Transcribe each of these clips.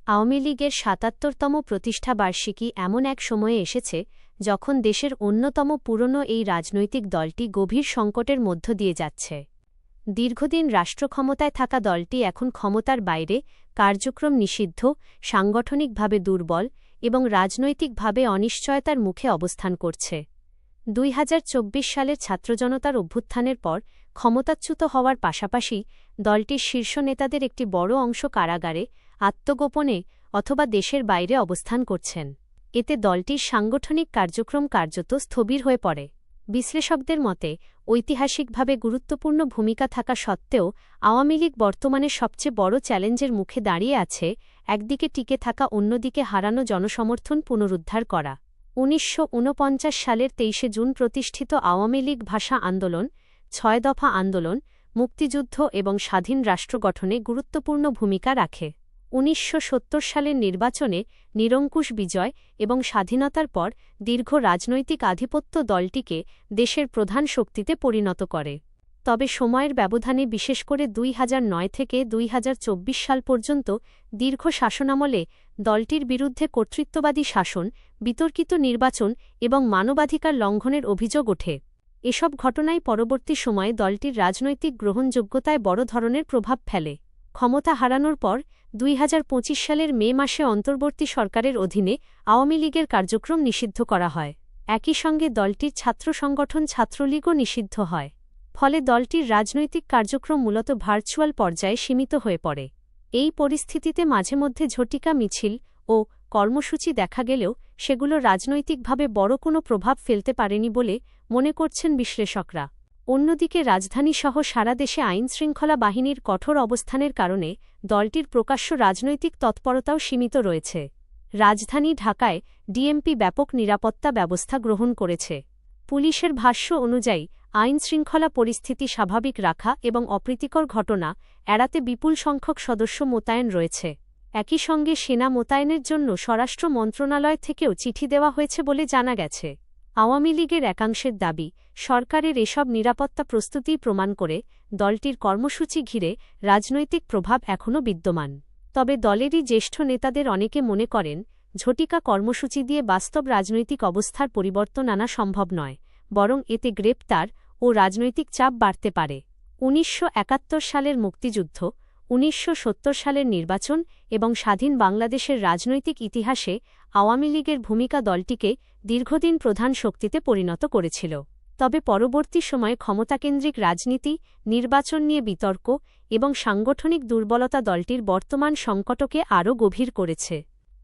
আওয়ামী লীগের ৭৭তম প্রতিষ্ঠাবার্ষিকী এমন এক সময়ে এসেছে যখন দেশের অন্যতম পুরনো এই রাজনৈতিক দলটি গভীর সংকটের মধ্য দিয়ে যাচ্ছে। দীর্ঘদিন রাষ্ট্রক্ষমতায় থাকা দলটি এখন ক্ষমতার বাইরে, কার্যক্রম নিষিদ্ধ, সাংগঠনিকভাবে দুর্বল এবং রাজনৈতিকভাবে অনিশ্চয়তার মুখে অবস্থান করছে। ২০২৪ সালের ছাত্রজনতার অভ্যুত্থানের পর ক্ষমতাচ্যুত হওয়ার পাশাপাশি দলটির শীর্ষ নেতাদের একটি বড় অংশ কারাগারে, আত্মগোপনে অথবা দেশের বাইরে অবস্থান করছেন। এতে দলটির সাংগঠনিক কার্যক্রম কার্যত স্থবির হয়ে পড়ে। বিশ্লেষকদের মতে, ঐতিহাসিকভাবে গুরুত্বপূর্ণ ভূমিকা থাকা সত্ত্বেও আওয়ামী লীগ বর্তমানে সবচেয়ে বড় চ্যালেঞ্জের মুখে দাঁড়িয়ে আছে, একদিকে টিকে থাকা, অন্যদিকে হারানো জনসমর্থন পুনরুদ্ধার করা। ১৯৪৯ সালের ২৩ জুন প্রতিষ্ঠিত আওয়ামী লীগ ভাষা আন্দোলন, ৬ দফা আন্দোলন, মুক্তিযুদ্ধ এবং স্বাধীন রাষ্ট্র গঠনে গুরুত্বপূর্ণ ভূমিকা রাখে। ১৯৭০ সালের নির্বাচনে নিরঙ্কুশ বিজয় এবং স্বাধীনতার পর দীর্ঘ রাজনৈতিক আধিপত্য দলটিকে দেশের প্রধান শক্তিতে পরিণত করে। তবে সময়ের ব্যবধানে, বিশেষ করে ২০০৯ থেকে ২০২৪ সাল পর্যন্ত দীর্ঘ শাসনামলে দলটির বিরুদ্ধে কর্তৃত্ববাদী শাসন, বিতর্কিত নির্বাচন এবং মানবাধিকার লঙ্ঘনের অভিযোগ ওঠে। এসব ঘটনাই পরবর্তী সময়ে দলটির রাজনৈতিক গ্রহণযোগ্যতায় বড় ধরনের প্রভাব ফেলে। ক্ষমতা হারানোর পর ২০২৫ সালের মে মাসে অন্তর্বর্তী সরকারের অধীনে আওয়ামী লীগের কার্যক্রম নিষিদ্ধ করা হয়। একই সঙ্গে দলটির ছাত্র সংগঠন ছাত্রলীগও নিষিদ্ধ হয়। ফলে দলটির রাজনৈতিক কার্যক্রম মূলত ভার্চুয়াল পর্যায়ে সীমিত হয়ে পড়ে। এই পরিস্থিতিতে মাঝে মধ্যে ঝটিকা মিছিল ও কর্মসূচি দেখা গেলেও সেগুলো রাজনৈতিকভাবে বড় কোনো প্রভাব ফেলতে পারেনি বলে মনে করছেন বিশ্লেষকরা। অন্যদিকে রাজধানীসহ সারা দেশে আইনশৃঙ্খলা বাহিনীর কঠোর অবস্থানের কারণে দলটির প্রকাশ্য রাজনৈতিক তৎপরতাও সীমিত রয়েছে। রাজধানী ঢাকায় ডিএমপি ব্যাপক নিরাপত্তা ব্যবস্থা গ্রহণ করেছে। পুলিশের ভাষ্য অনুযায়ী, আইনশৃঙ্খলা পরিস্থিতি স্বাভাবিক রাখা এবং অপ্রীতিকর ঘটনা এড়াতে বিপুল সংখ্যক সদস্য মোতায়েন রয়েছে। একই সঙ্গে সেনা মোতায়েনের জন্য স্বরাষ্ট্র মন্ত্রণালয় থেকেও চিঠি দেওয়া হয়েছে বলে জানা গেছে। আওয়ামী লীগের একাংশের দাবি, সরকারের এসব নিরাপত্তা প্রস্তুতিই প্রমাণ করে দলটির কর্মসূচি ঘিরে রাজনৈতিক প্রভাব এখনও বিদ্যমান। তবে দলেরই জ্যেষ্ঠ নেতাদের অনেকে মনে করেন, ঝটিকা কর্মসূচি দিয়ে বাস্তব রাজনৈতিক অবস্থার পরিবর্তন আনা সম্ভব নয়, বরং এতে গ্রেপ্তার ও রাজনৈতিক চাপ বাড়তে পারে। ১৯৭১ সালের মুক্তিযুদ্ধ, ১৯৭০ সালের নির্বাচন এবং স্বাধীন বাংলাদেশের রাজনৈতিক ইতিহাসে আওয়ামী লীগের ভূমিকা দলটিকে দীর্ঘদিন প্রধান শক্তিতে পরিণত করেছিল। তবে পরবর্তী সময়ে ক্ষমতাকেন্দ্রিক রাজনীতি, নির্বাচন নিয়ে বিতর্ক এবং সাংগঠনিক দুর্বলতা দলটির বর্তমান সংকটকে আরও গভীর করেছে।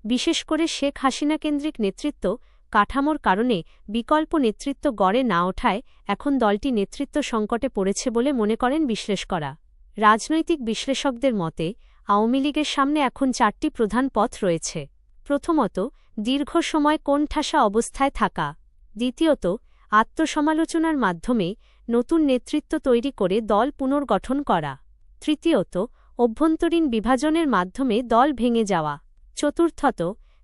বিশেষ করে শেখ হাসিনা কেন্দ্রিক নেতৃত্ব কাঠামোর কারণে বিকল্প নেতৃত্ব গড়ে না ওঠায় এখন দলটি নেতৃত্ব সংকটে পড়েছে বলে মনে করেন বিশ্লেষকরা। রাজনৈতিক বিশ্লেষকদের মতে, আওয়ামী লীগের সামনে এখন ৪টি প্রধান পথ রয়েছে। প্রথমত, দীর্ঘ সময় কোণঠাসা অবস্থায় থাকা। দ্বিতীয়ত, আত্মসমালোচনার মাধ্যমে নতুন নেতৃত্ব তৈরি করে দল পুনর্গঠন করা। তৃতীয়ত, অভ্যন্তরীণ বিভাজনের মাধ্যমে দল ভেঙে যাওয়া। চতুর্থত,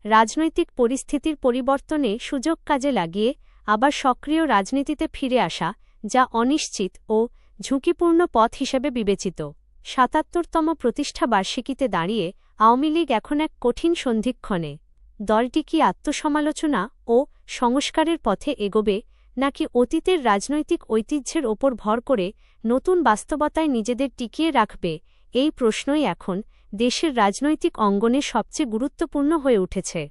রাজনৈতিক পরিস্থিতির পরিবর্তনে সুযোগ কাজে লাগিয়ে আবার সক্রিয় রাজনীতিতে ফিরে আসা, যা অনিশ্চিত ও ঝুঁকিপূর্ণ পথ হিসেবে বিবেচিত। ৭৭তম প্রতিষ্ঠাবার্ষিকীতে দাঁড়িয়ে আওয়ামী লীগ এখন এক কঠিন সন্ধিক্ষণে। দলটি কি আত্মসমালোচনা ও সংস্কারের পথে এগোবে, নাকি অতীতের রাজনৈতিক ঐতিহ্যের ওপর ভর করে নতুন বাস্তবতায় নিজেদের টিকিয়ে রাখবে? এই প্রশ্নই এখন দেশের রাজনৈতিক অঙ্গনে সবচেয়ে গুরুত্বপূর্ণ হয়ে উঠেছে।